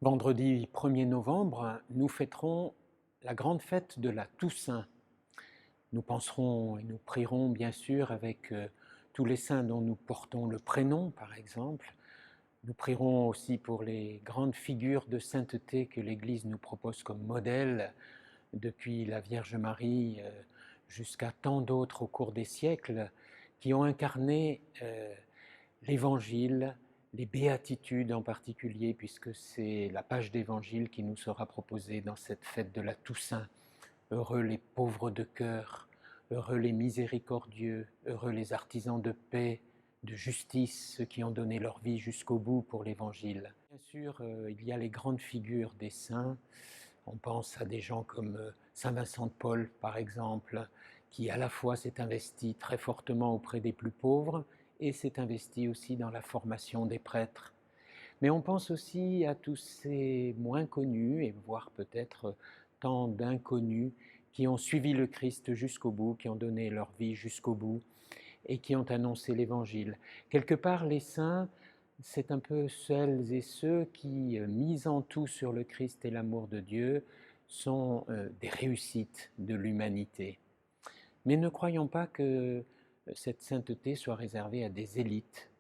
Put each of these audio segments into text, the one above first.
Vendredi 1er novembre, nous fêterons la grande fête de la Toussaint. Nous penserons et nous prierons bien sûr avec tous les saints dont nous portons le prénom, par exemple. Nous prierons aussi pour les grandes figures de sainteté que l'Église nous propose comme modèle, depuis la Vierge Marie jusqu'à tant d'autres au cours des siècles, qui ont incarné l'Évangile, les béatitudes en particulier, puisque c'est la page d'Évangile qui nous sera proposée dans cette fête de la Toussaint. Heureux les pauvres de cœur, heureux les miséricordieux, heureux les artisans de paix, de justice, ceux qui ont donné leur vie jusqu'au bout pour l'Évangile. Bien sûr, il y a les grandes figures des saints. On pense à des gens comme Saint Vincent de Paul, par exemple, qui à la fois s'est investi très fortement auprès des plus pauvres et s'est investi aussi dans la formation des prêtres. Mais on pense aussi à tous ces moins connus, et voire peut-être tant d'inconnus, qui ont suivi le Christ jusqu'au bout, qui ont donné leur vie jusqu'au bout, et qui ont annoncé l'Évangile. Quelque part, les saints, c'est un peu celles et ceux qui, misant tout sur le Christ et l'amour de Dieu, sont des réussites de l'humanité. Mais ne croyons pas que cette sainteté soit réservée à des élites.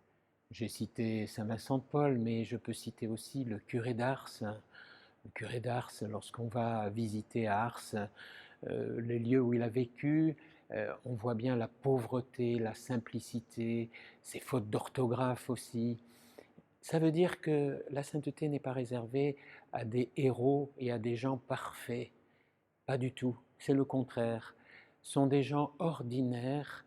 J'ai cité Saint Vincent de Paul, mais je peux citer aussi le curé d'Ars. Le curé d'Ars, lorsqu'on va visiter à Ars les lieux où il a vécu, on voit bien la pauvreté, la simplicité, ses fautes d'orthographe aussi. Ça veut dire que la sainteté n'est pas réservée à des héros et à des gens parfaits. Pas du tout, c'est le contraire. Ce sont des gens ordinaires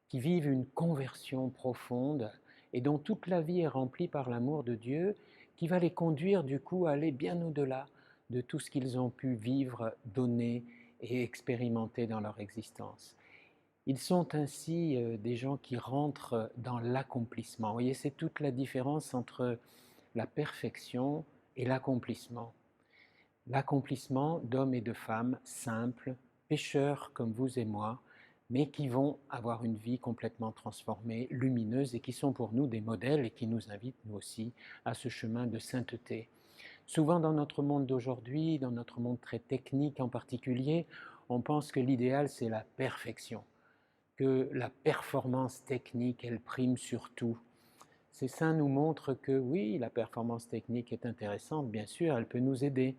qui vivent une conversion profonde et dont toute la vie est remplie par l'amour de Dieu, qui va les conduire du coup à aller bien au-delà de tout ce qu'ils ont pu vivre, donner et expérimenter dans leur existence. Ils sont ainsi des gens qui rentrent dans l'accomplissement. Vous voyez, c'est toute la différence entre la perfection et l'accomplissement. L'accomplissement d'hommes et de femmes simples, pécheurs comme vous et moi, mais qui vont avoir une vie complètement transformée, lumineuse, et qui sont pour nous des modèles et qui nous invitent, nous aussi, à ce chemin de sainteté. Souvent dans notre monde d'aujourd'hui, dans notre monde très technique en particulier, on pense que l'idéal c'est la perfection, que la performance technique, elle prime sur tout. Ces saints nous montrent que oui, la performance technique est intéressante, bien sûr, elle peut nous aider,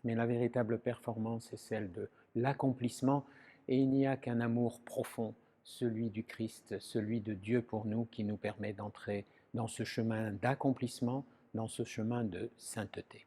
mais la véritable performance est celle de l'accomplissement, et il n'y a qu'un amour profond, celui du Christ, celui de Dieu pour nous, qui nous permet d'entrer dans ce chemin d'accomplissement, dans ce chemin de sainteté.